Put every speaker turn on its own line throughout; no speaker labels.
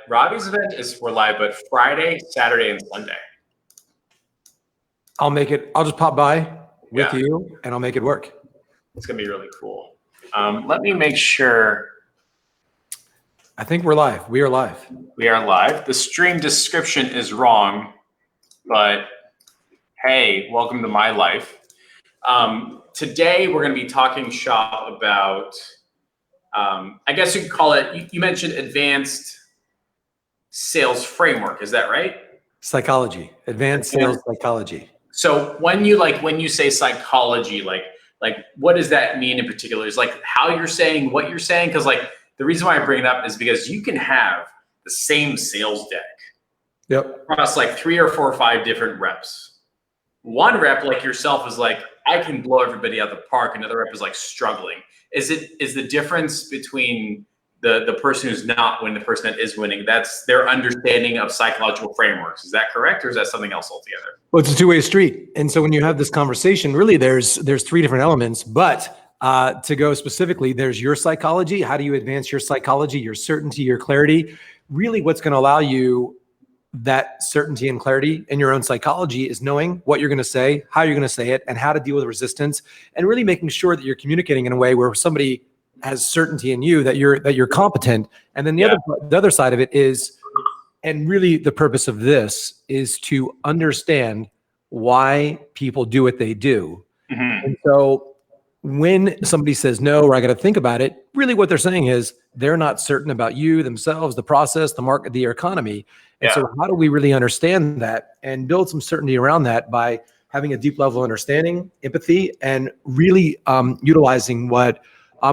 Robbie's event is we're live, but Friday, Saturday, and Sunday.
I'll just pop by with you and I'll make it work.
It's going to be really cool. Let me make sure.
I think we're live. We are live.
We are live. The stream description is wrong, but hey, welcome to my life. Today, we're going to be talking shop about, I guess you could call it, you mentioned advanced sales framework. Is that right?
Psychology, advanced sales psychology.
So when you say psychology, like what does that mean in particular? Is like how you're saying what you're saying? Because like the reason why I bring it up is because you can have the same sales deck across like 3 or 4 or 5 different reps. One rep like yourself is like, I can blow everybody out of the park. Another rep is like struggling. Is the difference between the person who's not winning, the person that is winning, that's their understanding of psychological frameworks. Is that correct? Or is that something else altogether?
Well, it's a two-way street. And so when you have this conversation, really there's 3 different elements, but to go specifically, there's your psychology. How do you advance your psychology, your certainty, your clarity? Really what's going to allow you that certainty and clarity in your own psychology is knowing what you're going to say, how you're going to say it, and how to deal with resistance, and really making sure that you're communicating in a way where somebody has certainty in you that you're competent. And then the other side of it is, and really the purpose of this is to understand why people do what they do. Mm-hmm. And so when somebody says no, or I got to think about it, really what they're saying is they're not certain about you, themselves, the process, the market, the economy. And so how do we really understand that and build some certainty around that by having a deep level of understanding, empathy, and really utilizing what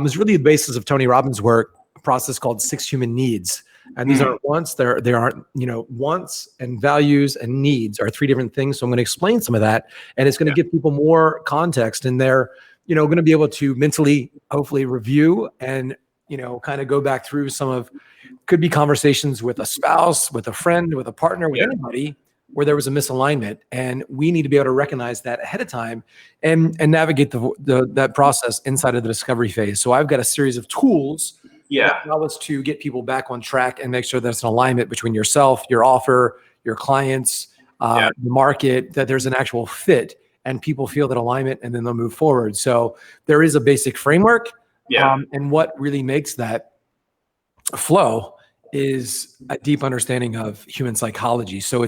is really the basis of Tony Robbins' work, a process called 6 human needs. And these aren't wants, there aren't, wants and values and needs are 3 different things. So I'm going to explain some of that, and it's going to give people more context, and they're, going to be able to mentally, hopefully review and, kind of go back through some of, could be conversations with a spouse, with a friend, with a partner, with anybody, where there was a misalignment, and we need to be able to recognize that ahead of time and navigate that process inside of the discovery phase. So I've got a series of tools that allow us to get people back on track and make sure there's an alignment between yourself, your offer, your clients, the market, that there's an actual fit and people feel that alignment, and then they'll move forward. So there is a basic framework, and what really makes that flow is a deep understanding of human psychology. So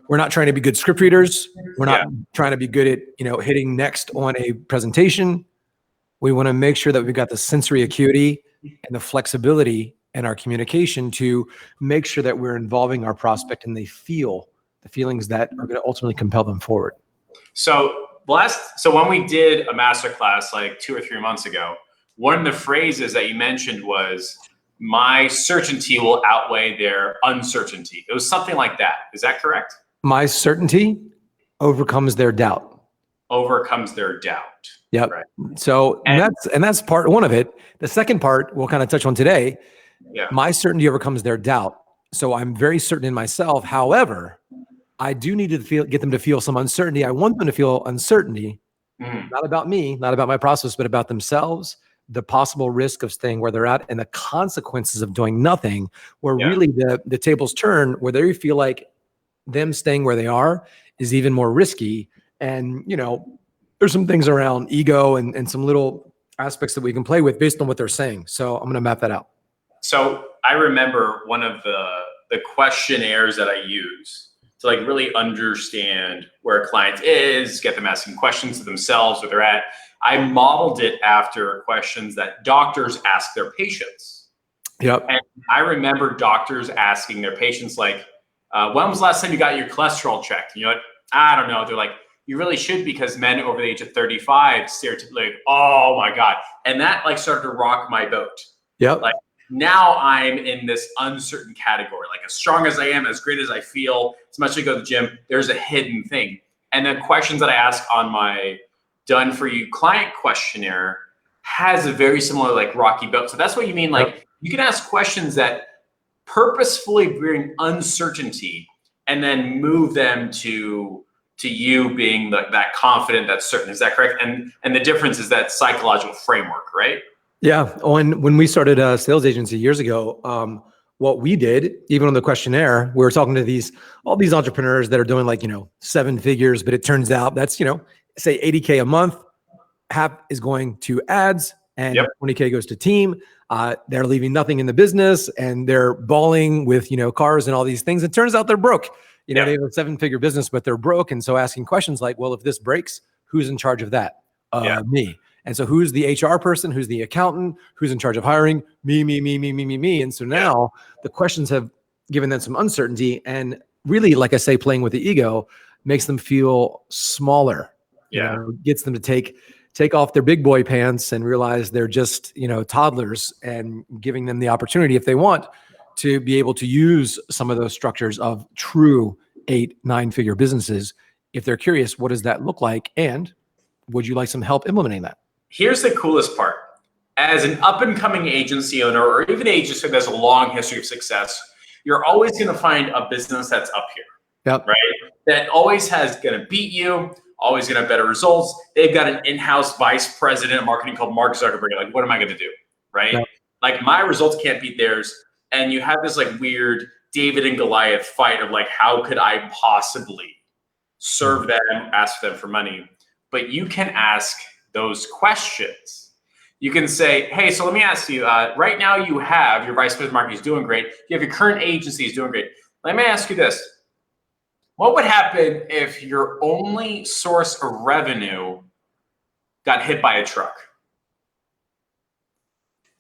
we're not trying to be good script readers. We're not trying to be good at, hitting next on a presentation. We want to make sure that we've got the sensory acuity and the flexibility in our communication to make sure that we're involving our prospect and they feel the feelings that are going to ultimately compel them forward.
So when we did a masterclass like 2 or 3 months ago, one of the phrases that you mentioned was, my certainty will outweigh their uncertainty. It was something like that. Is that correct?
My certainty overcomes their doubt.
Overcomes their doubt.
Yep. Right. So that's part one of it. The second part we'll kind of touch on today. Yeah. My certainty overcomes their doubt. So I'm very certain in myself. However, I do need to get them to feel some uncertainty. I want them to feel uncertainty, not about me, not about my process, but about themselves, the possible risk of staying where they're at, and the consequences of doing nothing, where really the tables turn, where they feel like them staying where they are is even more risky. And, there's some things around ego and some little aspects that we can play with based on what they're saying. So I'm going to map that out.
So I remember one of the questionnaires that I use to like really understand where a client is, get them asking questions to themselves, where they're at. I modeled it after questions that doctors ask their patients.
Yep.
And I remember doctors asking their patients, like, when was the last time you got your cholesterol checked? And you're like, I don't know. They're like, you really should, because men over the age of 35 stereotypically, like, oh my God. And that like started to rock my boat.
Yep.
Like now I'm in this uncertain category. Like as strong as I am, as great as I feel, as much as I go to the gym, there's a hidden thing. And the questions that I ask on my Done For You client questionnaire has a very similar like rocky boat. So that's what you mean. Like you can ask questions that purposefully bring uncertainty and then move them to you being that confident, that's certain. Is that correct? And the difference is that psychological framework, right?
Yeah. When we started a sales agency years ago, what we did, even on the questionnaire, we were talking to all these entrepreneurs that are doing like, 7 figures, but it turns out that's, say 80K a month, half is going to ads and
Yep.
20K goes to team. They're leaving nothing in the business and they're balling with, cars and all these things. It turns out they're broke. They have a 7-figure business, but they're broke. And so asking questions like, well, if this breaks, who's in charge of that? Me. And so who's the HR person? Who's the accountant? Who's in charge of hiring? Me. And so now the questions have given them some uncertainty, and really, like I say, playing with the ego makes them feel smaller. Gets them to take off their big boy pants and realize they're just, toddlers, and giving them the opportunity, if they want, to be able to use some of those structures of true 8-9 figure businesses. If they're curious, what does that look like? And would you like some help implementing that?
Here's the coolest part. As an up-and-coming agency owner, or even an agency that has a long history of success, you're always going to find a business that's up here, right? That always has going to beat you, always going to have better results. They've got an in-house vice president of marketing called Mark Zuckerberg. Like, what am I going to do, right?
Yep.
Like, my results can't beat theirs. And you have this like weird David and Goliath fight of like, how could I possibly serve them, ask them for money? But you can ask those questions. You can say, hey, so let me ask you, right now you have your vice president of marketing is doing great. You have your current agency is doing great. Let me ask you this. What would happen if your only source of revenue got hit by a truck?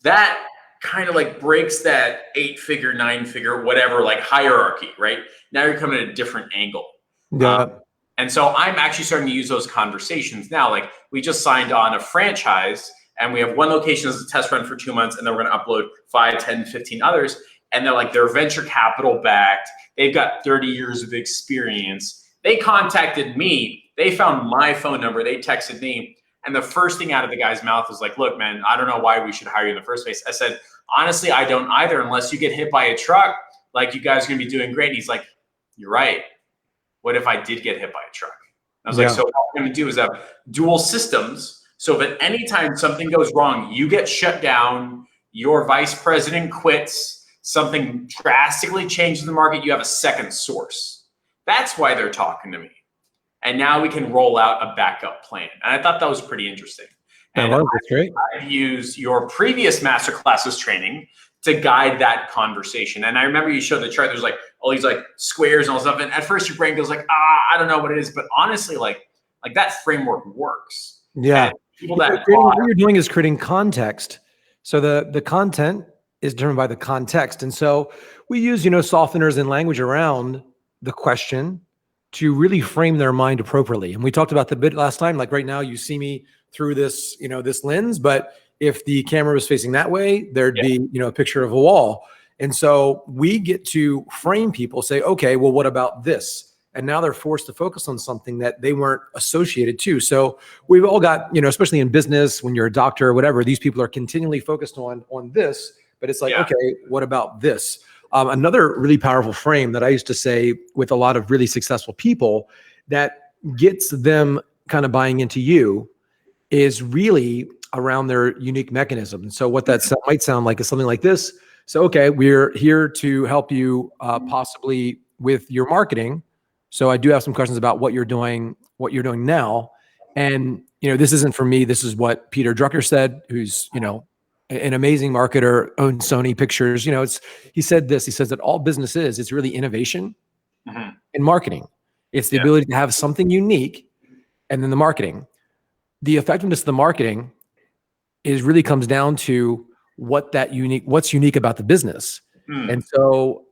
That kind of like breaks that 8-figure, 9-figure, whatever, like hierarchy, right? Now you're coming at a different angle. And so I'm actually starting to use those conversations now. Like, we just signed on a franchise and we have one location as a test run for 2 months, and then we're going to upload 5, 10, 15 others. And they're venture capital backed. They've got 30 years of experience. They contacted me. They found my phone number. They texted me. And the first thing out of the guy's mouth was like, look, man, I don't know why we should hire you in the first place. I said, honestly, I don't either, unless you get hit by a truck. Like, you guys are going to be doing great. And he's like, you're right. What if I did get hit by a truck? I was like, so what we're going to do is have dual systems. So that any time something goes wrong, you get shut down, your vice president quits, something drastically changes the market, you have a second source. That's why they're talking to me. And now we can roll out a backup plan. And I thought that was pretty interesting. And
that's great.
I've used your previous Masterclasses training to guide that conversation. And I remember you showed the chart. There's like all these like squares and all stuff. And at first your brain goes like, I don't know what it is. But honestly, like that framework works.
Yeah.
People that
what you're doing is creating context. So the content is determined by the context. And so we use, softeners and language around the question to really frame their mind appropriately. And we talked about the bit last time, like right now you see me through this, this lens, but if the camera was facing that way, there'd be, a picture of a wall. And so we get to frame people, say, okay, well, what about this? And now they're forced to focus on something that they weren't associated to. So we've all got, especially in business, when you're a doctor or whatever, these people are continually focused on this, but it's like, okay, what about this? Another really powerful frame that I used to say with a lot of really successful people that gets them kind of buying into you is really around their unique mechanism. And so what that might sound like is something like this. So, okay, we're here to help you possibly with your marketing. So I do have some questions about what you're doing now. And, this isn't for me. This is what Peter Drucker said, who's, an amazing marketer, owns Sony Pictures. He said this, he says that all business it's really innovation and marketing. It's the ability to have something unique, and then the marketing. The effectiveness of the marketing really comes down to what's unique about the business. And so,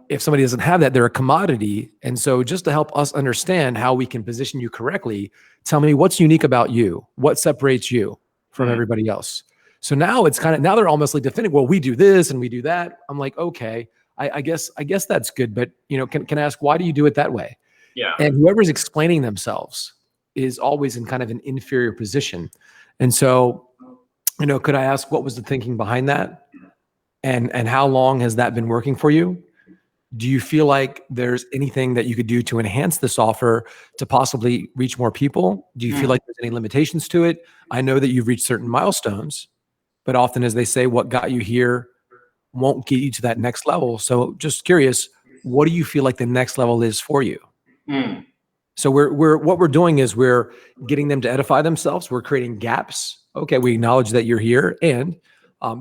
if somebody doesn't have that, they're a commodity. And so just to help us understand how we can position you correctly, tell me what's unique about you, what separates you from everybody else. So now it's now they're almost like definitive. Well, we do this and we do that. I'm like, okay, I guess that's good. But, can I ask, why do you do it that way?
Yeah.
And whoever's explaining themselves is always in kind of an inferior position. And so, could I ask, what was the thinking behind that? And how long has that been working for you? Do you feel like there's anything that you could do to enhance this offer to possibly reach more people? Do you feel like there's any limitations to it? I know that you've reached certain milestones, but often, as they say, what got you here won't get you to that next level. So just curious, what do you feel like the next level is for you?
Mm.
So what we're doing is we're getting them to edify themselves. We're creating gaps. Okay, we acknowledge that you're here, and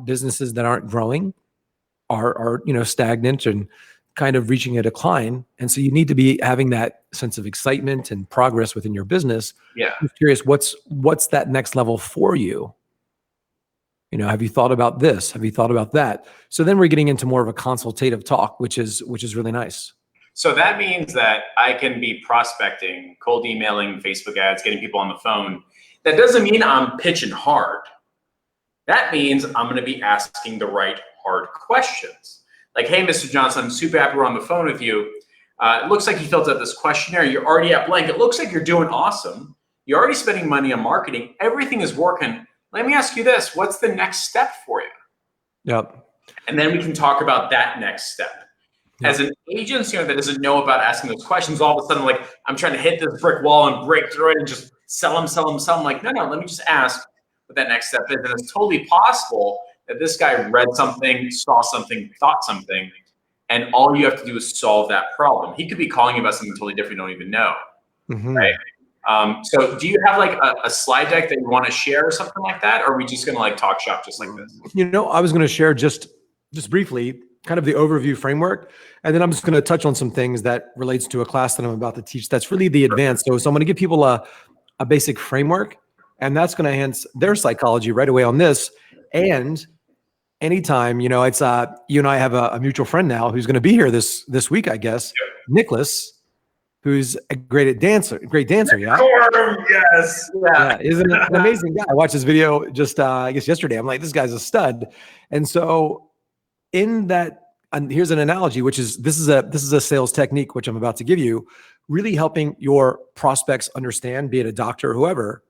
businesses that aren't growing are stagnant and kind of reaching a decline. And so you need to be having that sense of excitement and progress within your business.
Yeah.
I'm curious, what's that next level for you? Have you thought about this? Have you thought about that? So then we're getting into more of a consultative talk, which is really nice.
So that means that I can be prospecting, cold emailing, Facebook ads, getting people on the phone. That doesn't mean I'm pitching hard. That means I'm going to be asking the right hard questions. Like, hey, Mr. Johnson, I'm super happy we're on the phone with you. It looks like you filled out this questionnaire. You're already at blank. It looks like you're doing awesome. You're already spending money on marketing. Everything is working. Let me ask you this. What's the next step for you?
Yep.
And then we can talk about that next step. As an agent, that doesn't know about asking those questions, all of a sudden, like, I'm trying to hit this brick wall and break through it and just sell them. Like, no, let me just ask what that next step is. And it's totally possible that this guy read something, saw something, thought something, and all you have to do is solve that problem. He could be calling you about something totally different you don't even know, right? So do you have like a slide deck that you want to share or something like that? Or are we just going to like talk shop just like this?
I was going to share just briefly kind of the overview framework. And then I'm just going to touch on some things that relates to a class that I'm about to teach. That's really the advanced. So I'm going to give people a basic framework, and that's going to enhance their psychology right away on this. And anytime, it's you and I have a mutual friend now who's going to be here this week, I guess, Nicholas, who's a great dancer. Yeah.
Yes.
Yeah. Isn't an amazing guy. I watched his video just, I guess yesterday. I'm like, this guy's a stud. And so in that, and here's an analogy, which is, this is a sales technique, which I'm about to give you, really helping your prospects understand, be it a doctor or whoever.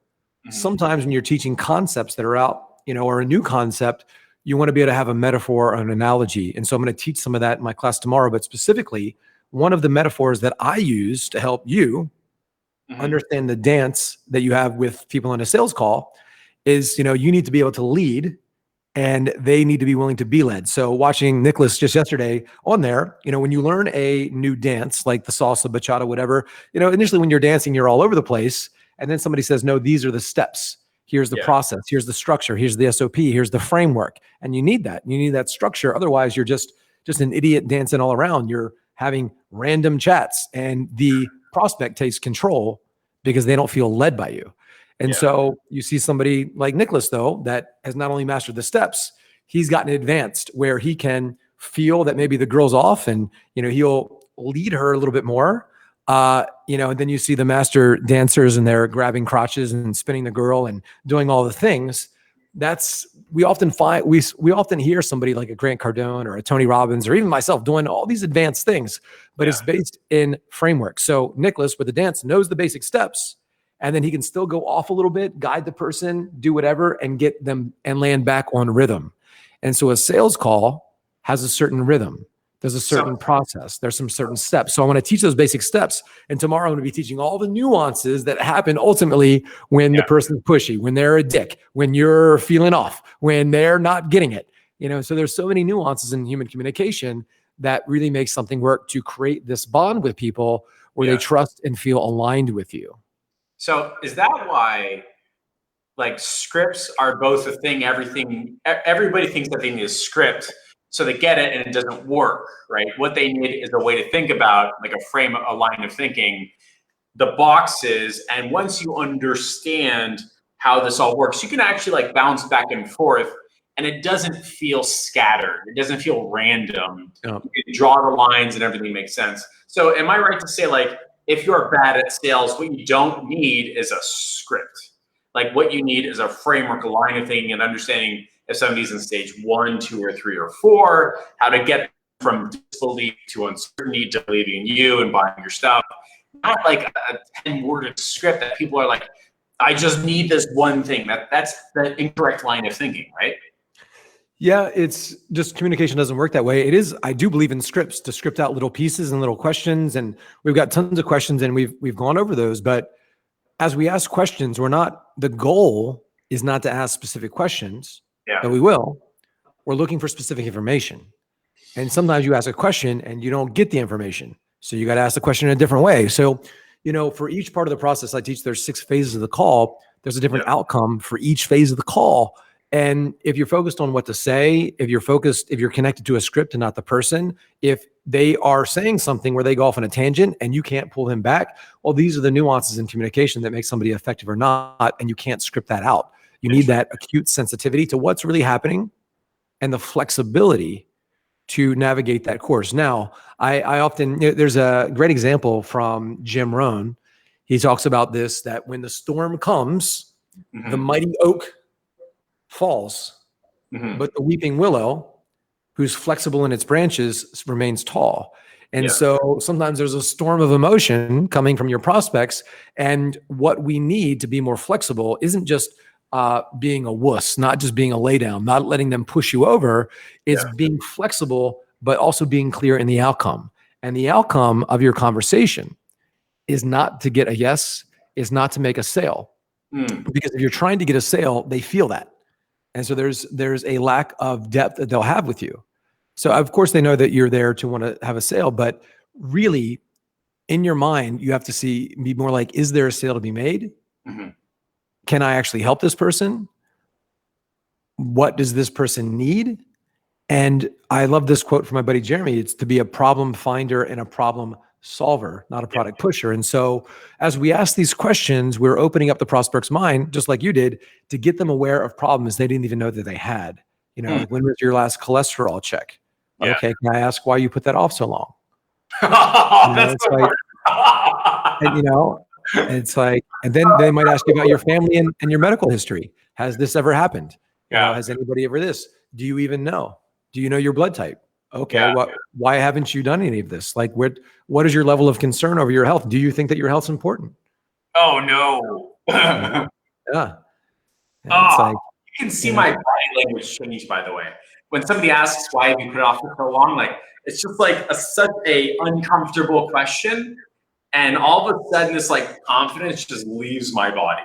Sometimes when you're teaching concepts that are out, or a new concept, you want to be able to have a metaphor or an analogy. And so I'm going to teach some of that in my class tomorrow, but specifically, one of the metaphors that I use to help you understand the dance that you have with people on a sales call is, you need to be able to lead, and they need to be willing to be led. So watching Nicholas just yesterday on there, when you learn a new dance, like the salsa, bachata, whatever, initially when you're dancing, you're all over the place. And then somebody says, no, these are the steps. Here's the process. Here's the structure. Here's the SOP. Here's the framework. And you need that. You need that structure. Otherwise, you're just an idiot dancing all around. You're having random chats, and the prospect takes control because they don't feel led by you. And so you see somebody like Nicholas, though, that has not only mastered the steps, he's gotten advanced where he can feel that maybe the girl's off, and, he'll lead her a little bit more. And then you see the master dancers, and they're grabbing crotches and spinning the girl and doing all the things. We often hear somebody like a Grant Cardone or a Tony Robbins or even myself doing all these advanced things, but it's based in framework. So Nicholas with the dance knows the basic steps, and then he can still go off a little bit, guide the person, do whatever, and get them and land back on rhythm. And so a sales call has a certain rhythm. There's a certain process. There's some certain steps. So I want to teach those basic steps. And tomorrow I'm going to be teaching all the nuances that happen ultimately when the person's pushy, when they're a dick, when you're feeling off, when they're not getting it. So there's so many nuances in human communication that really makes something work to create this bond with people where they trust and feel aligned with you.
So is that why like scripts are both a thing? Everybody thinks that they need a script, so they get it and it doesn't work, right? What they need is a way to think about, like a line of thinking, the boxes. And once you understand how this all works, you can actually like bounce back and forth, and it doesn't feel scattered. It doesn't feel random. You can draw the lines and everything makes sense. So am I right to say, like, if you're bad at sales, what you don't need is a script. Like what you need is a framework, a line of thinking, and understanding if somebody's in stage 1, 2, or 3, or 4, how to get from disbelief to uncertainty to believing in you and buying your stuff. Not like a 10-worded script that people are like, I just need this one thing. That's the incorrect line of thinking, right?
Yeah, it's just communication doesn't work that way. I do believe in scripts, to script out little pieces and little questions. And we've got tons of questions, and we've gone over those. But as we ask questions, the goal is not to ask specific questions.
Yeah.
But we will. we're looking for specific information. And sometimes you ask a question and you don't get the information. So you got to ask the question in a different way. So, for each part of the process I teach, there's 6 phases of the call. There's a different outcome for each phase of the call. And if you're focused on what to say, if you're connected to a script and not the person, if they are saying something where they go off on a tangent and you can't pull them back, well, these are the nuances in communication that make somebody effective or not, and you can't script that out. You need that acute sensitivity to what's really happening and the flexibility to navigate that course. Now, I often, there's a great example from Jim Rohn. He talks about this, that when the storm comes, the mighty oak falls, but the weeping willow, who's flexible in its branches, remains tall. And so sometimes there's a storm of emotion coming from your prospects. And what we need to be more flexible isn't just being a wuss, not just being a lay down, not letting them push you over. It's being flexible, but also being clear in the outcome. And the outcome of your conversation is not to get a yes, is not to make a sale. Because if you're trying to get a sale, they feel that. And so there's a lack of depth that they'll have with you. So of course they know that you're there to want to have a sale, but really in your mind, you have to be more like, is there a sale to be made? Can I actually help this person? What does this person need? And I love this quote from my buddy Jeremy. It's to be a problem finder and a problem solver, not a product pusher. And so as we ask these questions, we're opening up the prospect's mind, just like you did, to get them aware of problems they didn't even know that they had. Like, when was your last cholesterol check? Okay, can I ask why you put that off so long?
That's
it's like, and it's like, and then they might ask you about your family and your medical history. Has this ever happened? Has anybody ever this? Do you even know? Do you know your blood type? Okay, why haven't you done any of this? Like, what is your level of concern over your health? Do you think that your health's important?
Oh no.
It's like,
you can see my body language change, by the way. When somebody asks why have you put it off for so long, like it's just like such a uncomfortable question, and all of a sudden this like confidence just leaves my body.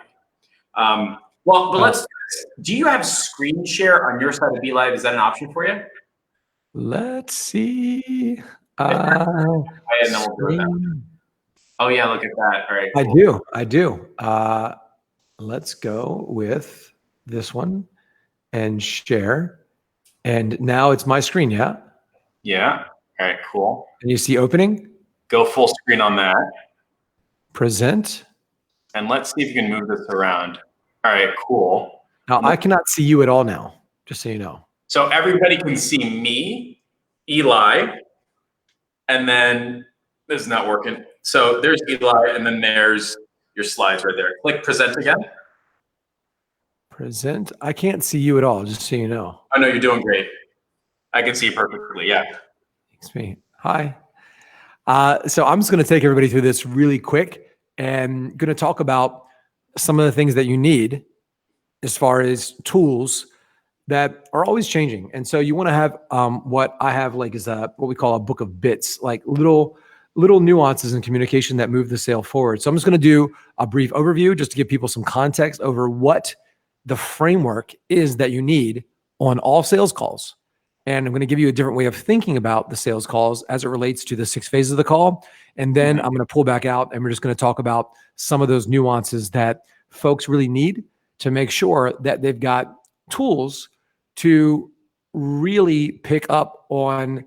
But let's do this. Do you have screen share on your side of Be Live? Is that an option for you?
Let's see.
Oh yeah, look at that. All right.
Cool. I do. Let's go with this one and share. And now it's my screen, yeah?
Yeah. All right, cool.
And you see opening?
Go full screen on that.
Present.
And let's see if you can move this around. All right, cool.
Now I cannot see you at all now, just so you know.
So everybody can see me, Eli, and then this is not working. So there's Eli, and then there's your slides right there. Click present again.
Present. I can't see you at all, just so you know.
I know you're doing great. I can see you perfectly. Yeah.
Thanks, me. Hi. So I'm just going to take everybody through this really quick and going to talk about some of the things that you need as far as tools that are always changing. And so you want to have what I have like is what we call a book of bits, like little nuances in communication that move the sale forward. So I'm just going to do a brief overview just to give people some context over what the framework is that you need on all sales calls. And I'm going to give you a different way of thinking about the sales calls as it relates to the 6 phases of the call. And then I'm going to pull back out and we're just going to talk about some of those nuances that folks really need to make sure that they've got tools to really pick up on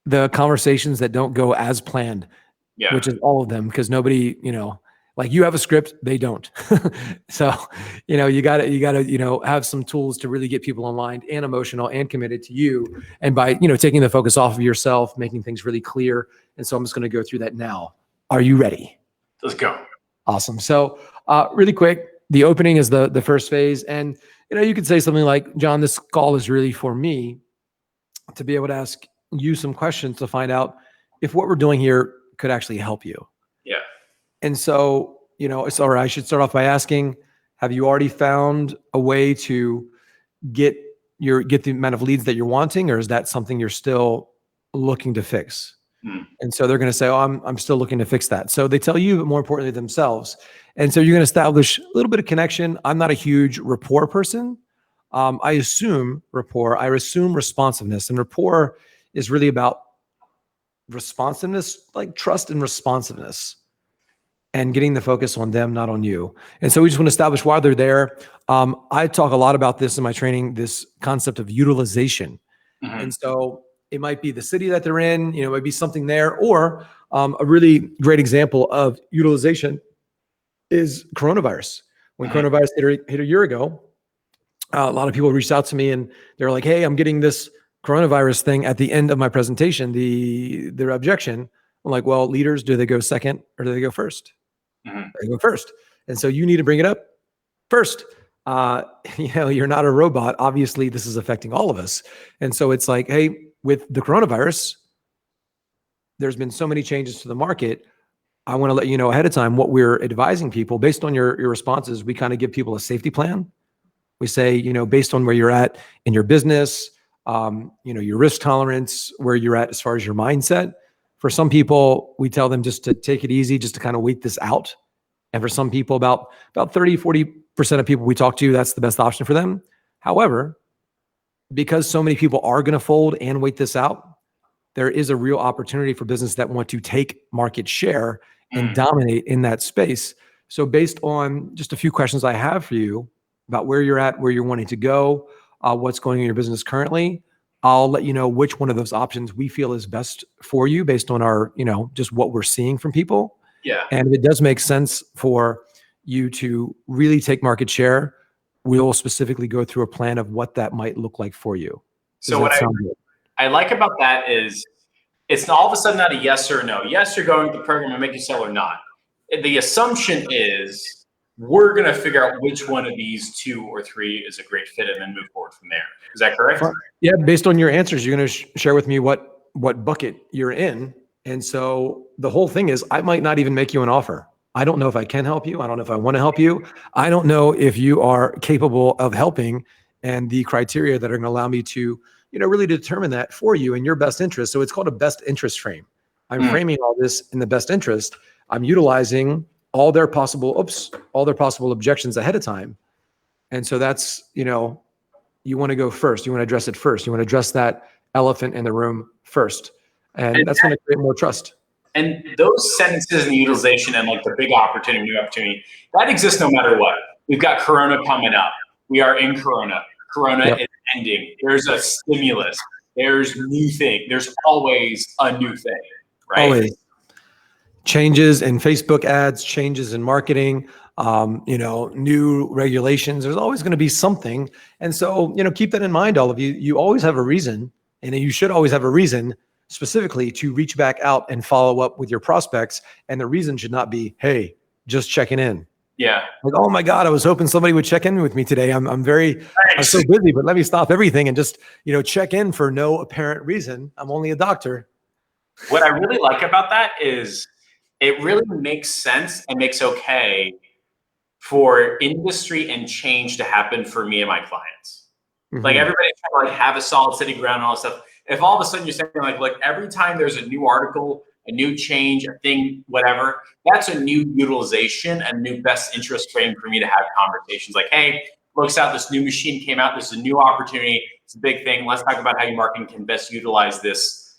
the conversations that don't go as planned, which is all of them, because nobody, like you have a script, they don't. So, you gotta, have some tools to really get people aligned and emotional and committed to you. And by, taking the focus off of yourself, making things really clear. And so I'm just going to go through that now. Are you ready?
Let's go.
Awesome. So really quick, the opening is the first phase. And, you could say something like, John, this call is really for me to be able to ask you some questions to find out if what we're doing here could actually help you.
Yeah.
And so, I should start off by asking, have you already found a way to get the amount of leads that you're wanting, or is that something you're still looking to fix? And so they're going to say, oh, I'm still looking to fix that. So they tell you, but more importantly, themselves. And so you're going to establish a little bit of connection. I'm not a huge rapport person. I assume rapport, I assume responsiveness, and rapport is really about responsiveness, like trust and responsiveness, and getting the focus on them, not on you. And so we just want to establish why they're there. I talk a lot about this in my training, this concept of utilization.
Mhm.
And so it might be the city that they're in, it might be something there, or a really great example of utilization is coronavirus. When coronavirus hit a year ago, a lot of people reached out to me and they're like, hey, I'm getting this coronavirus thing at the end of my presentation, their objection. I'm like, well, leaders, do they go second or do they go first? They go first. And so you need to bring it up first. You're not a robot. Obviously, this is affecting all of us. And so it's like, hey, with the coronavirus, there's been so many changes to the market. I want to let you know ahead of time what we're advising people based on your responses. We kind of give people a safety plan. We say, based on where you're at in your business, your risk tolerance, where you're at as far as your mindset. For some people, we tell them just to take it easy, just to kind of wait this out. And for some people, about 30, 40% of people we talk to, that's the best option for them. However, because so many people are going to fold and wait this out, there is a real opportunity for business that want to take market share and dominate in that space. So based on just a few questions I have for you about where you're at, where you're wanting to go, what's going on in your business currently, I'll let you know which one of those options we feel is best for you based on our, just what we're seeing from people.
Yeah.
And if it does make sense for you to really take market share, we'll specifically go through a plan of what that might look like for you.
So what I like about that is it's all of a sudden not a yes or no. Yes, you're going to the program and make you sell or not. The assumption is we're going to figure out which one of these 2 or 3 is a great fit and then move forward from there. Is that correct?
Yeah. Based on your answers, you're going to share with me what bucket you're in. And so the whole thing is I might not even make you an offer. I don't know if I can help you. I don't know if I want to help you. I don't know if you are capable of helping and the criteria that are going to allow me to, really determine that for you in your best interest. So it's called a best interest frame. I'm framing all this in the best interest. I'm utilizing all their possible objections ahead of time. And so that's, you want to go first. You want to address it first. You want to address that elephant in the room first. And that's going to create more trust.
And those sentences and the utilization and like the big opportunity, new opportunity, that exists no matter what. We've got Corona coming up. We are in Corona. Corona is ending. There's a stimulus. There's new thing. There's always a new thing, right? Always.
Changes in Facebook ads, changes in marketing, new regulations. There's always going to be something. And so, keep that in mind, all of you. You always have a reason, and you should always have a reason specifically to reach back out and follow up with your prospects. And the reason should not be, hey, just checking in.
Yeah.
Like, oh my God, I was hoping somebody would check in with me today. I'm so busy, but let me stop everything and just, check in for no apparent reason. I'm only a doctor.
What I really like about that is it really makes sense and makes okay for industry and change to happen for me and my clients. Like everybody's trying to have a solid city ground and all that stuff. If all of a sudden you're saying like every time there's a new article, a new change, a thing, whatever, that's a new utilization and new best interest frame for me to have conversations like, hey, looks out, this new machine came out. This is a new opportunity. It's a big thing. Let's talk about how your marketing can best utilize this,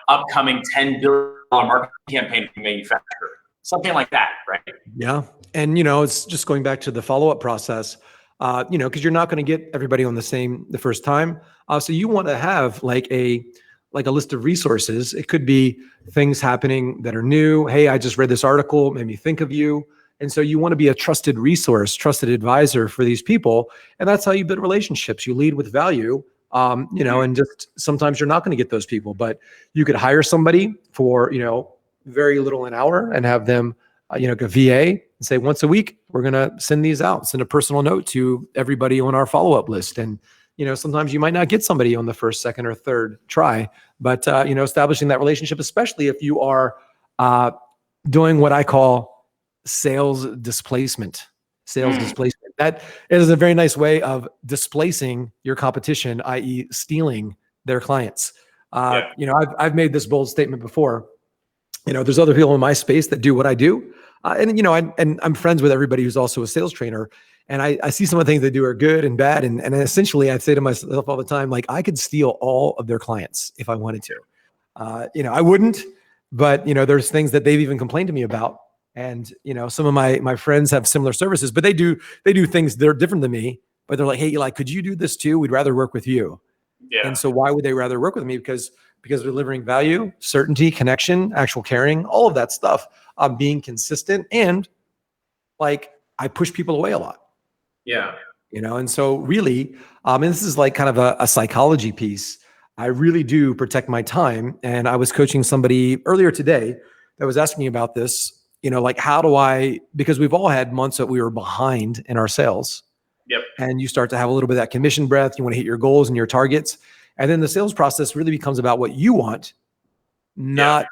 upcoming $10 billion marketing campaign for manufacturer. Something like that, right?
Yeah. And, it's just going back to the follow-up process, because you're not going to get everybody on the first time. So you want to have like a list of resources. It could be things happening that are new. Hey, I just read this article, made me think of you. And so you want to be a trusted resource, trusted advisor for these people. And that's how you build relationships. You lead with value, and just sometimes you're not going to get those people, but you could hire somebody for, very little an hour and have them, a VA and say once a week, we're going to send these out, send a personal note to everybody on our follow-up list. And, sometimes you might not get somebody on the first, second, or third try, but, establishing that relationship, especially if you are doing what I call sales displacement. That is a very nice way of displacing your competition, i.e. stealing their clients. I've made this bold statement before. There's other people in my space that do what I do. And I'm friends with everybody who's also a sales trainer. And I see some of the things they do are good and bad. And essentially I say to myself all the time, like I could steal all of their clients if I wanted to. I wouldn't, but there's things that they've even complained to me about. And, some of my friends have similar services, but they do things that are different than me, but they're like, hey, Eli, could you do this too? We'd rather work with you.
Yeah.
And so why would they rather work with me? Because they're delivering value, certainty, connection, actual caring, all of that stuff, being consistent. And like, I push people away a lot.
Yeah.
And so really, and this is like kind of a psychology piece. I really do protect my time. And I was coaching somebody earlier today that was asking me about this, like how do because we've all had months that we were behind in our sales.
Yep.
And you start to have a little bit of that commission breath. You want to hit your goals and your targets. And then the sales process really becomes about what you want, not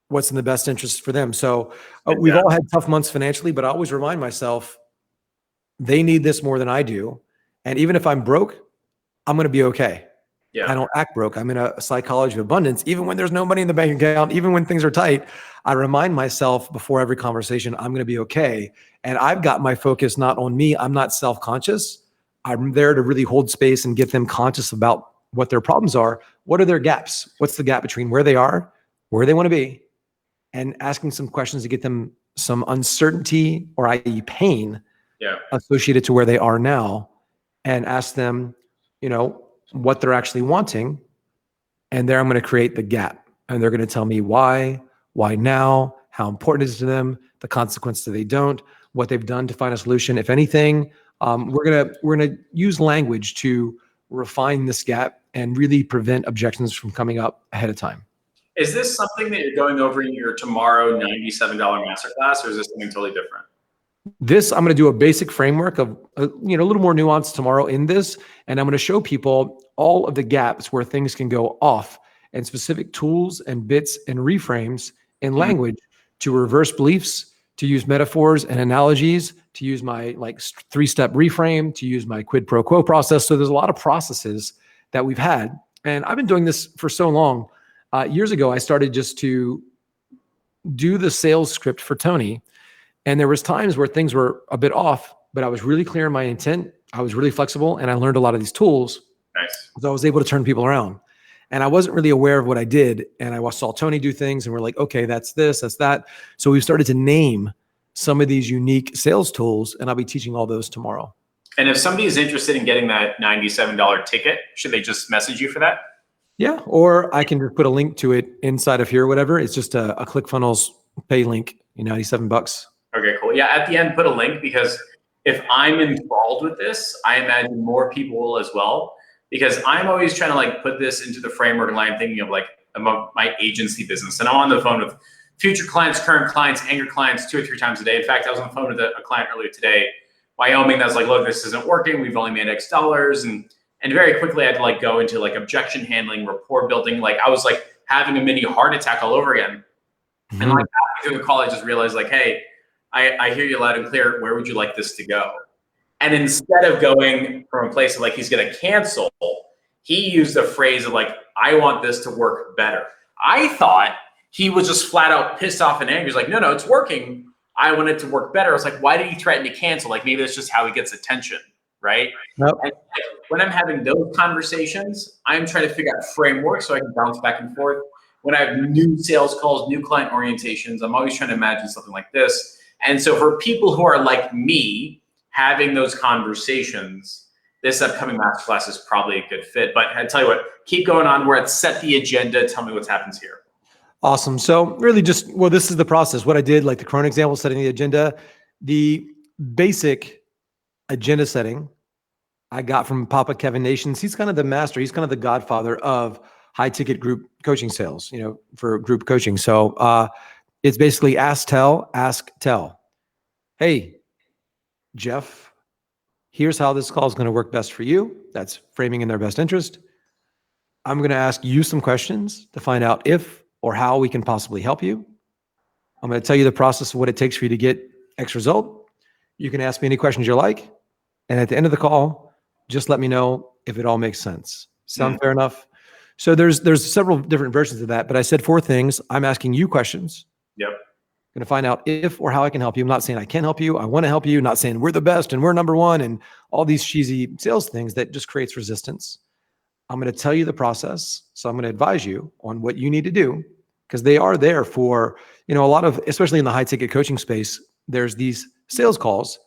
what's in the best interest for them. So we've all had tough months financially, but I always remind myself, they need this more than I do. And even if I'm broke, I'm going to be okay.
Yeah.
I don't act broke. I'm in a psychology of abundance. Even when there's no money in the bank account, even when things are tight, I remind myself before every conversation, I'm going to be okay. And I've got my focus not on me. I'm not self-conscious. I'm there to really hold space and get them conscious about what their problems are. What are their gaps? What's the gap between where they are, where they want to be, and asking some questions to get them some uncertainty or i.e. pain associated to where they are now, and ask them, what they're actually wanting. And there I'm going to create the gap, and they're going to tell me why now, how important it is to them, the consequence that they don't, what they've done to find a solution. If anything, we're going to use language to refine this gap and really prevent objections from coming up ahead of time.
Is this something that you're going over in your tomorrow $97 masterclass, or is this something totally different?
This, I'm going to do a basic framework of, a little more nuance tomorrow in this. And I'm going to show people all of the gaps where things can go off, and specific tools and bits and reframes in language to reverse beliefs, to use metaphors and analogies, to use my 3-step reframe, to use my quid pro quo process. So there's a lot of processes that we've had. And I've been doing this for so long. Years ago, I started just to do the sales script for Tony. And there was times where things were a bit off, but I was really clear in my intent. I was really flexible, and I learned a lot of these tools.
Nice.
So I was able to turn people around. And I wasn't really aware of what I did. And I saw Tony do things, and we're like, okay, that's this, that's that. So we started to name some of these unique sales tools, and I'll be teaching all those tomorrow.
And if somebody is interested in getting that $97 ticket, should they just message you for that?
Yeah, or I can just put a link to it inside of here or whatever. It's just a ClickFunnels pay link, $97.
Okay, cool. Yeah, at the end, put a link, because if I'm involved with this, I imagine more people will as well, because I'm always trying to put this into the framework and line thinking of my agency business. And I'm on the phone with future clients, current clients, anchor clients 2 or 3 times a day. In fact, I was on the phone with a client earlier today, Wyoming, that was like, look, this isn't working. We've only made X dollars. And very quickly I had to go into objection handling, rapport building. I was having a mini heart attack all over again. Mm-hmm. And after the call, I just realized hey, I hear you loud and clear. Where would you like this to go? And instead of going from a place of he's going to cancel, he used a phrase of I want this to work better. I thought he was just flat out pissed off and angry. He's like, no, it's working. I want it to work better. I was like, why did he threaten to cancel? Maybe that's just how he gets attention, right?
Nope.
And when I'm having those conversations, I'm trying to figure out frameworks so I can bounce back and forth. When I have new sales calls, new client orientations, I'm always trying to imagine something like this. And so for people who are like me, having those conversations, this upcoming masterclass is probably a good fit. But I tell you what, keep going on. We're at set the agenda. Tell me what happens here.
Awesome. So really this is the process. What I did, the Corona example, setting the agenda, the basic agenda setting I got from Papa Kevin Nations. He's kind of the master. He's kind of the godfather of high ticket group coaching sales, for group coaching. So it's basically ask, tell. Hey, Jeff, here's how this call is going to work best for you. That's framing in their best interest. I'm going to ask you some questions to find out if or how we can possibly help you. I'm going to tell you the process of what it takes for you to get X result. You can ask me any questions you like. And at the end of the call, just let me know if it all makes sense. Sound fair enough? So there's several different versions of that, but I said 4 things. I'm asking you questions.
Yep.
going to find out if or how I can help you. I'm not saying I can help you. I want to help you. Not saying we're the best and we're number one and all these cheesy sales things that just creates resistance. I'm going to tell you the process. So I'm going to advise you on what you need to do, because they are there for, a lot of, especially in the high ticket coaching space, there's these sales calls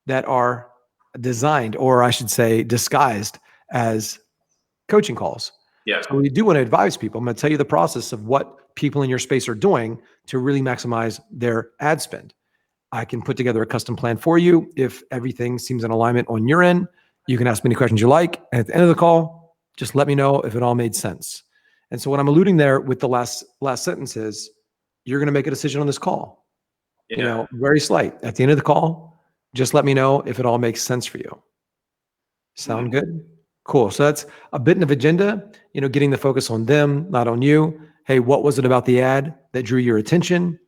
that are designed, or I should say disguised as coaching calls.
Yeah.
So we do want to advise people. I'm going to tell you the process of what people in your space are doing to really maximize their ad spend. I can put together a custom plan for you. If everything seems in alignment on your end, you can ask me any questions you like. And at the end of the call, just let me know if it all made sense. And so what I'm alluding there with the last sentence is, you're going to make a decision on this call.
Yeah.
Very slight. At the end of the call, just let me know if it all makes sense for you. Sound good? Cool. So that's a bit of agenda, getting the focus on them, not on you. Hey, what was it about the ad that drew your attention?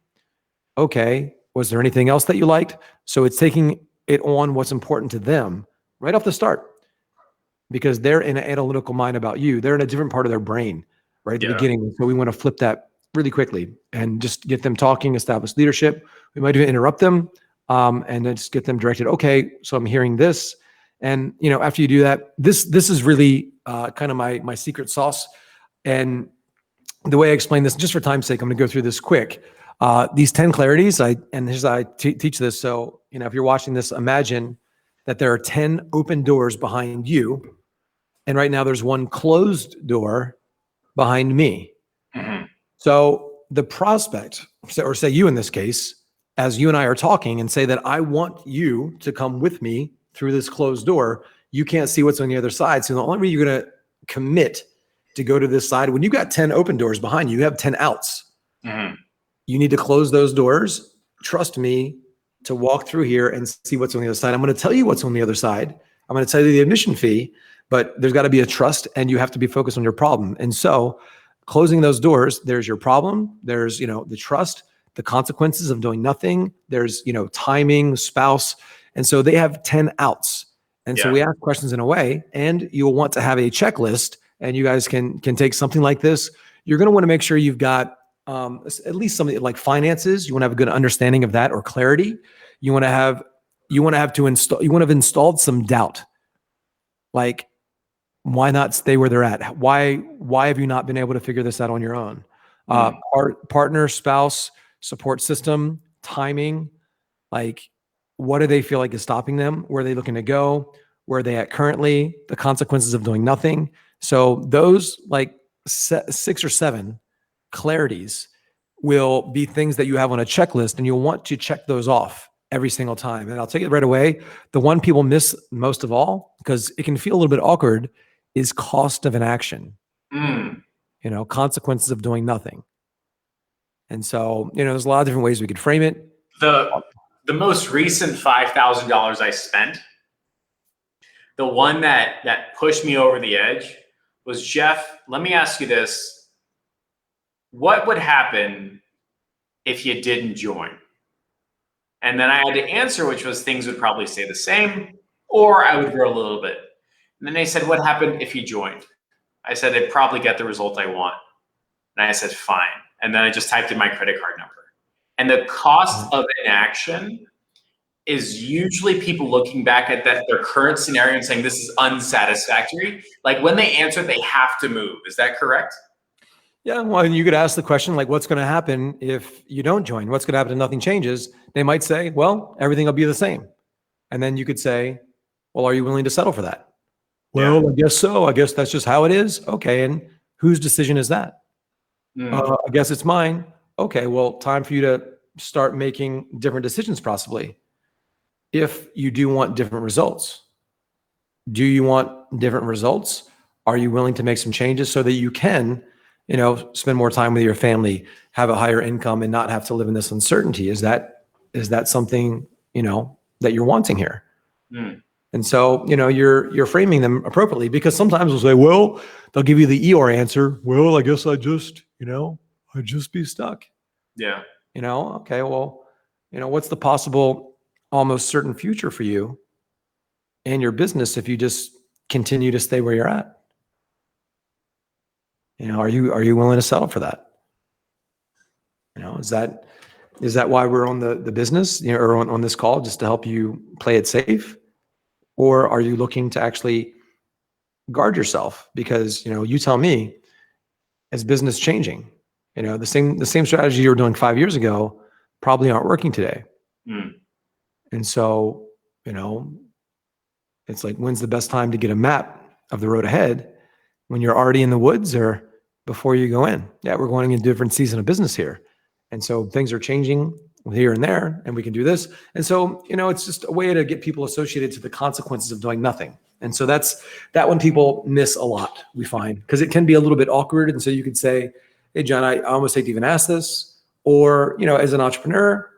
Okay. Was there anything else that you liked? So it's taking it on what's important to them right off the start, because they're in an analytical mind about you. They're in a different part of their brain right at the beginning. So we want to flip that really quickly and just get them talking, establish leadership. We might even interrupt them and then just get them directed. Okay, so I'm hearing this. And, after you do that, this is really kind of my secret sauce. And the way I explain this, just for time's sake, I'm going to go through this quick. These 10 clarities, I teach this. So, if you're watching this, imagine that there are 10 open doors behind you. And right now there's one closed door behind me.
Mm-hmm.
So the prospect, or say you in this case, as you and I are talking and say that I want you to come with me through this closed door, you can't see what's on the other side. So the only way you're going to commit to go to this side, when you got 10 open doors behind you, you have 10 outs.
Mm-hmm.
You need to close those doors. Trust me to walk through here and see what's on the other side. I'm going to tell you what's on the other side. I'm going to tell you the admission fee, but there's got to be a trust and you have to be focused on your problem. And so closing those doors, there's your problem. There's, the trust, the consequences of doing nothing. There's, timing, spouse. And so they have 10 outs. And so we ask questions in a way, and you'll want to have a checklist, and you guys can take something like this. You're going to want to make sure you've got at least something like finances. You want to have a good understanding of that, or clarity. You want to have installed some doubt. Like, why not stay where they're at? Why have you not been able to figure this out on your own? Partner, spouse, support system, timing. Like, what do they feel like is stopping them? Where are they looking to go? Where are they at currently? The consequences of doing nothing. So those 6 or 7 clarities will be things that you have on a checklist, and you'll want to check those off every single time. And I'll tell you right away, the one people miss most of all, because it can feel a little bit awkward, is cost of inaction. Consequences of doing nothing. And so, there's a lot of different ways we could frame it.
The most recent $5,000 I spent, the one that pushed me over the edge was, Jeff, let me ask you this. What would happen if you didn't join? And then I had to answer, which was things would probably stay the same, or I would grow a little bit. And then they said, what happened if you joined? I said, I'd probably get the result I want. And I said, fine. And then I just typed in my credit card number. And the cost of inaction is usually people looking back at their current scenario and saying, this is unsatisfactory. Like, when they answer, they have to move. Is that correct?
Yeah, well, you could ask the question, like, what's going to happen if you don't join? What's going to happen if nothing changes? They might say, well, everything will be the same. And then you could say, well, are you willing to settle for that? Well, I guess so. I guess that's just how it is. Okay, and whose decision is that? I guess it's mine. Okay, well, time for you to start making different decisions possibly. If you do want different results. Do you want different results? Are you willing to make some changes so that you can, spend more time with your family, have a higher income, and not have to live in this uncertainty? Is that something, that you're wanting here? And so, you're framing them appropriately, because sometimes we'll say, well, they'll give you the Eeyore answer. Well, I guess I'd just be stuck.
Yeah.
Okay, well, what's the possible almost certain future for you and your business if you just continue to stay where you're at? Are you willing to settle for that? Is that Is that why we're on the business, or on this call, just to help you play it safe? Or are you looking to actually guard yourself? Because, you tell me, is business changing? The same strategy you were doing 5 years ago probably aren't working today.
Mm.
And so, it's like, when's the best time to get a map of the road ahead? When you're already in the woods, or before you go in? Yeah, we're going in a different season of business here. And so things are changing here and there, and we can do this. And so, it's just a way to get people associated to the consequences of doing nothing. And so that's that one people miss a lot, we find, because it can be a little bit awkward. And so you could say, hey, John, I almost hate to even ask this. Or, as an entrepreneur,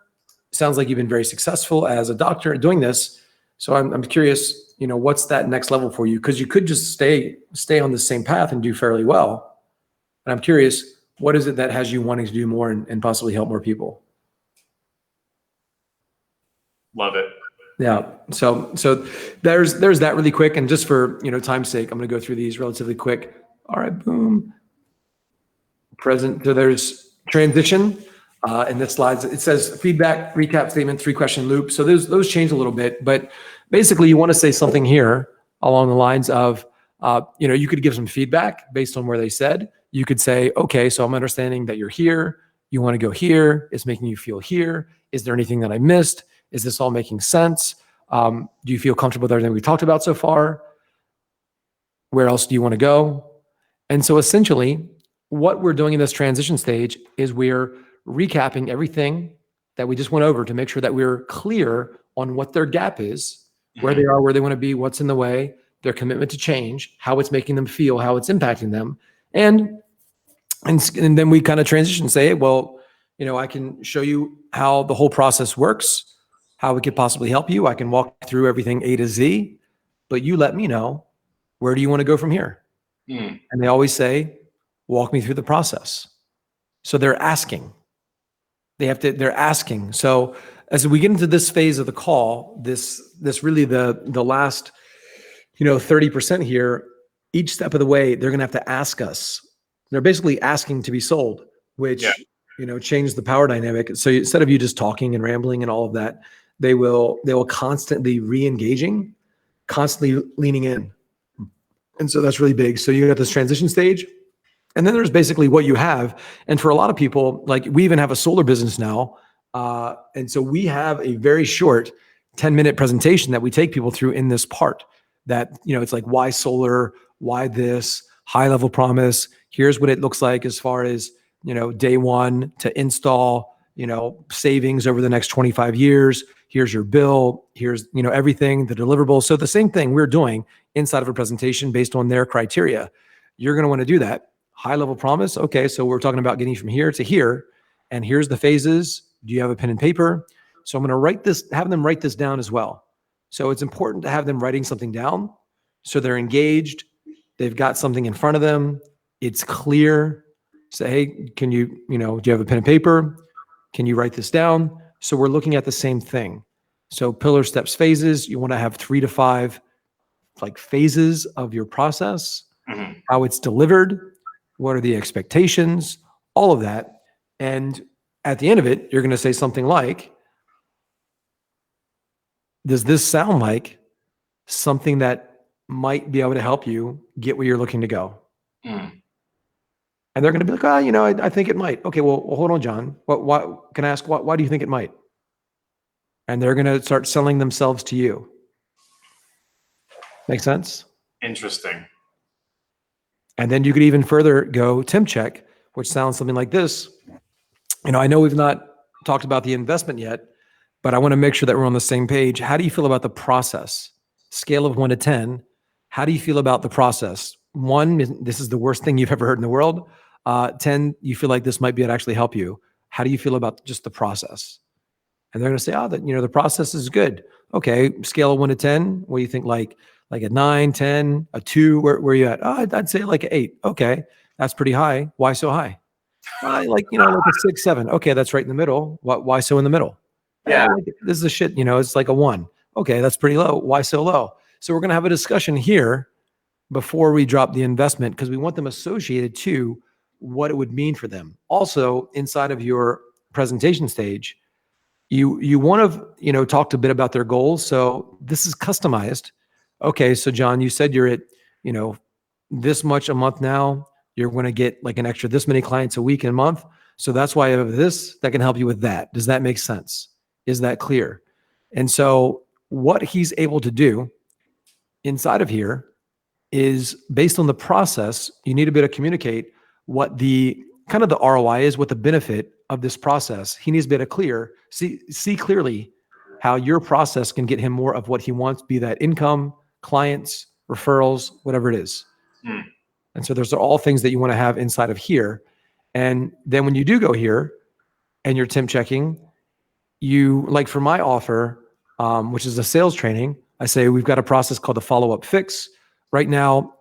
sounds like you've been very successful as a doctor at doing this. So I'm curious, what's that next level for you? Because you could just stay on the same path and do fairly well. And I'm curious, what is it that has you wanting to do more and possibly help more people?
Love it.
Yeah. So there's that really quick. And just for, time's sake, I'm going to go through these relatively quick. All right, boom. Present. So there's transition. In this slide, it says feedback, recap statement, 3-question loop. So those change a little bit, but basically you want to say something here along the lines of, you could give some feedback based on where they said. You could say, okay, so I'm understanding that you're here. You want to go here. It's making you feel here. Is there anything that I missed? Is this all making sense? Do you feel comfortable with everything we talked about so far? Where else do you want to go? And so essentially what we're doing in this transition stage is we're recapping everything that we just went over to make sure that we're clear on what their gap is, where they are, where they want to be, what's in the way, their commitment to change, how it's making them feel, how it's impacting them. And then we kind of transition and say, well, I can show you how the whole process works, how we could possibly help you. I can walk through everything A to Z, but you let me know, where do you want to go from here? And they always say, walk me through the process. So they're asking. They're asking. So as we get into this phase of the call, this really the last, 30% here, each step of the way, they're going to have to ask us. They're basically asking to be sold, which, changes the power dynamic. So instead of you just talking and rambling and all of that, they will constantly re-engaging, constantly leaning in. And so that's really big. So you got this transition stage, and then there's basically what you have. And for a lot of people, like we even have a solar business now. And so we have a very short 10-minute presentation that we take people through in this part that, it's like, why solar, why this, high level promise. Here's what it looks like as far as, day one to install, savings over the next 25 years. Here's your bill. Here's, everything, the deliverables. So the same thing we're doing inside of a presentation based on their criteria. You're going to want to do that. High level promise. Okay. So we're talking about getting from here to here, and here's the phases. Do you have a pen and paper? So I'm going to have them write this down as well. So it's important to have them writing something down so they're engaged. They've got something in front of them. It's clear. Say, hey, can you, do you have a pen and paper? Can you write this down? So we're looking at the same thing. So pillar, steps, phases. You want to have 3 to 5 phases of your process, how it's delivered, what are the expectations, all of that. And at the end of it, you're going to say something like, does this sound like something that might be able to help you get where you're looking to go? And they're going to be like, I think it might. Okay, well, hold on, John. What can I ask? Why do you think it might? And they're going to start selling themselves to you. Make sense?
Interesting.
And then you could even further go Temp Check, which sounds something like this. I know we've not talked about the investment yet, but I want to make sure that we're on the same page. How do you feel about the process? Scale of 1 to 10. How do you feel about the process? 1, this is the worst thing you've ever heard in the world. 10, you feel like this might be able to actually help you. How do you feel about just the process? And they're going to say, the process is good. Okay, scale of 1 to 10. What do you think? Like a 9, 10, a 2? Where are you at? I'd say like an 8. Okay, that's pretty high. Why so high? Like a 6, 7. Okay, that's right in the middle. Why so in the middle?
Yeah,
this is a shit. It's like a 1. Okay, that's pretty low. Why so low? So we're going to have a discussion here before we drop the investment, because we want them associated to what it would mean for them. Also, inside of your presentation stage, you want to, talk a bit about their goals. So this is customized. Okay. So John, you said you're at, this much a month now. You're going to get like an extra this many clients a week and a month. So that's why I have this that can help you with that. Does that make sense? Is that clear? And so what he's able to do inside of here is based on the process, you need to be able to communicate what the kind of the ROI is, what the benefit of this process. He needs to be able to see clearly how your process can get him more of what he wants, be that income, clients, referrals, whatever it is. And so those are all things that you want to have inside of here. And then when you do go here and you're temp checking, you, like for my offer, which is a sales training, I say, we've got a process called the follow-up fix. Right now,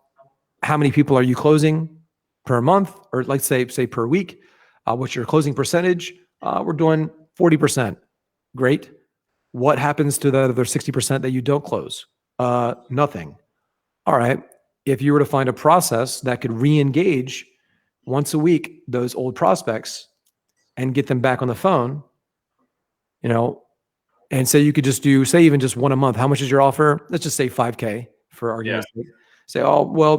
how many people are you closing per month? Or like say per week? What's your closing percentage? We're doing 40%. Great. What happens to the other 60% that you don't close? Nothing. All right. If you were to find a process that could re-engage once a week those old prospects and get them back on the phone, and say you could just do, say even just one a month. How much is your offer? Let's just say 5K for argument's sake. Say, oh, well,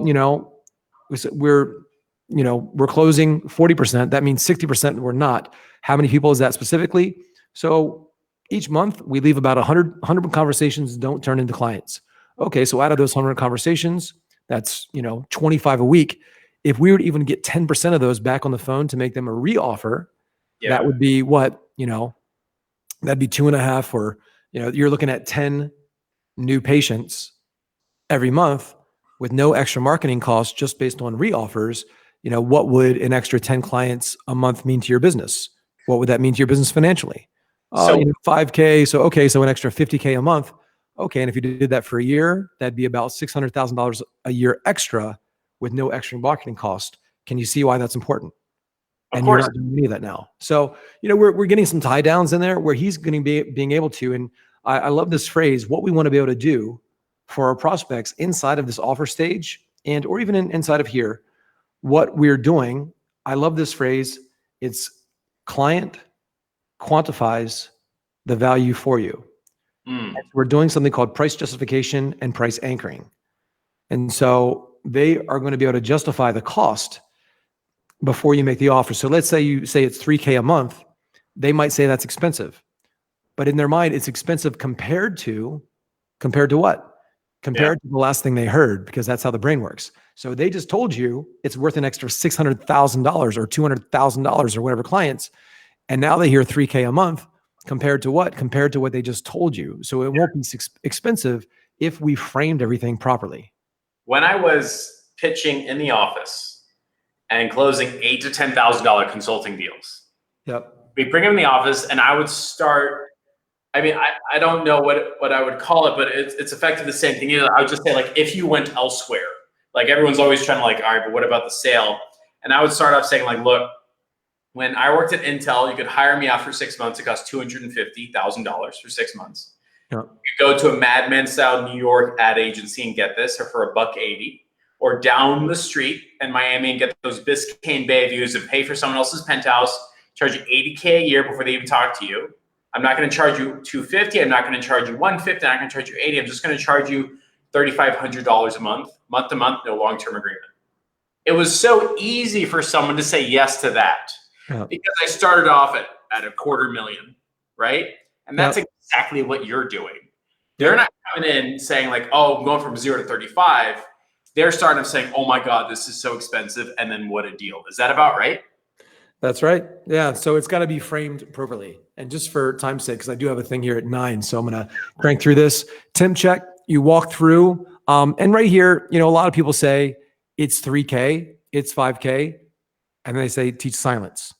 we're closing 40%. That means 60% we're not. How many people is that specifically? So each month we leave about 100 conversations don't turn into clients. Okay. So out of those 100 conversations, that's, 25 a week. If we were to even get 10% of those back on the phone to make them a re-offer, that would be what, that'd be 2.5, or, you're looking at 10 new patients every month with no extra marketing costs, just based on re-offers. What would an extra 10 clients a month mean to your business? What would that mean to your business financially? So 5K. So, okay. So an extra 50K a month. Okay. And if you did that for a year, that'd be about $600,000 a year extra with no extra marketing cost. Can you see why that's important? And you're not doing any of that now. So, we're getting some tie downs in there where he's going to be being able to, and I love this phrase, what we want to be able to do for our prospects inside of this offer stage and, or even inside of here, what we're doing. I love this phrase. It's client quantifies the value for you. We're doing something called price justification and price anchoring. And so they are going to be able to justify the cost before you make the offer. So let's say you say it's 3K a month. They might say that's expensive, but in their mind, it's expensive compared to what? Compared to the last thing they heard, because that's how the brain works. So they just told you it's worth an extra $600,000 or $200,000 or whatever clients. And now they hear 3K a month compared to what? Compared to what they just told you. So it won't be expensive if we framed everything properly.
When I was pitching in the office and closing $8,000 to $10,000 consulting deals, we bring them in the office and I would start, I don't know what I would call it, but it's effectively the same thing. I would just say, like, if you went elsewhere, like everyone's always trying to, like, all right, but what about the sale? And I would start off saying, like, look, when I worked at Intel, you could hire me out for 6 months. It cost $250,000 for 6 months. You go to a Madman style New York ad agency and get this, or for $180, or down the street in Miami and get those Biscayne Bay views and pay for someone else's penthouse, charge you $80K a year before they even talk to you. I'm not going to charge you $250. I'm not going to charge you $150. I'm not going to charge you $80. I'm just going to charge you $3,500 a month to month, no long-term agreement. It was so easy for someone to say yes to that because I started off at $250,000, right? And that's exactly what you're doing. They're not coming in saying, like, oh, I'm going from 0 to 35. They're starting off saying, oh my God, this is so expensive. And then what a deal. Is that about right?
That's right. Yeah. So it's got to be framed appropriately. And just for time's sake, because I do have a thing here at 9, so I'm going to crank through this. Temp check, you walk through. And right here, a lot of people say it's 3K, it's 5K, and they say teach silence.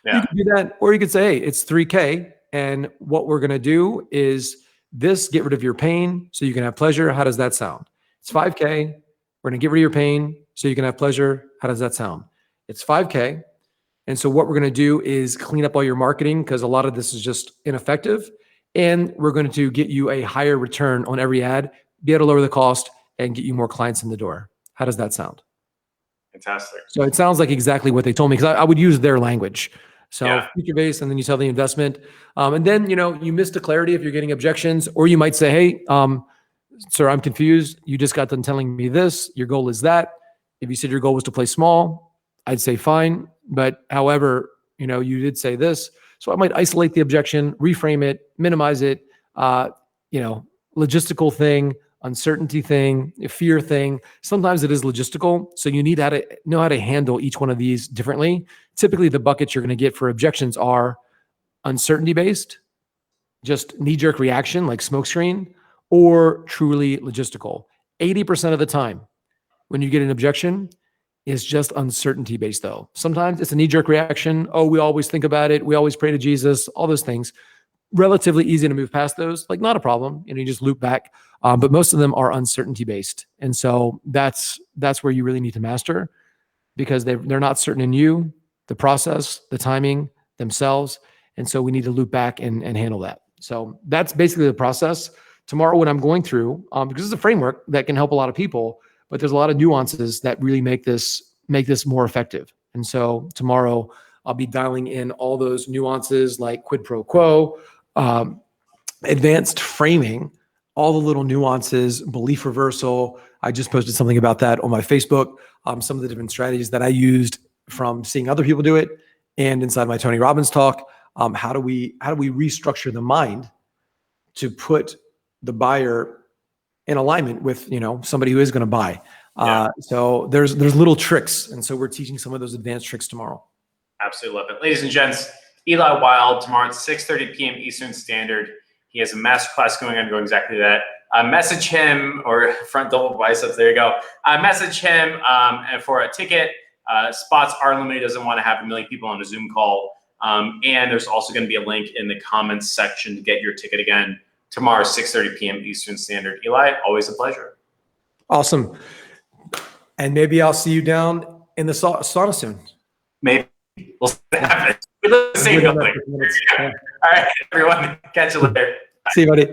You could do that, or you could say, hey, it's 3K. And what we're going to do is this, get rid of your pain so you can have pleasure. How does that sound? It's 5K. We're going to get rid of your pain so you can have pleasure. How does that sound? It's 5K. And so what we're going to do is clean up all your marketing, because a lot of this is just ineffective. And we're going to get you a higher return on every ad, be able to lower the cost and get you more clients in the door. How does that sound?
Fantastic.
So it sounds like exactly what they told me, because I would use their language. So future based, and then you tell the investment. And then, you miss the clarity if you're getting objections, or you might say, hey, sir, I'm confused. You just got done telling me this. Your goal is that. If you said your goal was to play small, I'd say fine. But however, you did say this. So I might isolate the objection, reframe it, minimize it, logistical thing, uncertainty thing, fear thing. Sometimes it is logistical. So you need to know how to handle each one of these differently. Typically, the buckets you're going to get for objections are uncertainty based, just knee-jerk reaction like smokescreen, or truly logistical. 80% of the time when you get an objection is just uncertainty based though. Sometimes it's a knee-jerk reaction. Oh, we always think about it. We always pray to Jesus, all those things. Relatively easy to move past those, like not a problem. You just loop back. But most of them are uncertainty based. And so that's where you really need to master, because they're not certain in you, the process, the timing, themselves. And so we need to loop back and handle that. So that's basically the process. Tomorrow, what I'm going through, because it's a framework that can help a lot of people, but there's a lot of nuances that really make this more effective. And so tomorrow I'll be dialing in all those nuances like quid pro quo, advanced framing, all the little nuances, belief reversal. I just posted something about that on my Facebook. Some of the different strategies that I used from seeing other people do it, and inside my Tony Robbins talk. How do we restructure the mind to put the buyer in alignment with somebody who is going to buy? So there's little tricks, and so we're teaching some of those advanced tricks tomorrow.
Absolutely love it, ladies and gents. Eli Wild tomorrow at 6:30 p.m. Eastern Standard. He has a masterclass going on, exactly that. Message him, or front double biceps. There you go. Message him and for a ticket. Spots are limited. Doesn't want to have a million people on a Zoom call. And there's also going to be a link in the comments section to get your ticket again tomorrow, 6:30 p.m. Eastern Standard. Eli, always a pleasure.
Awesome. And maybe I'll see you down in the sauna soon.
Maybe. We'll see what happens. We live in the same building. All right, everyone. Catch you later.
See you, buddy.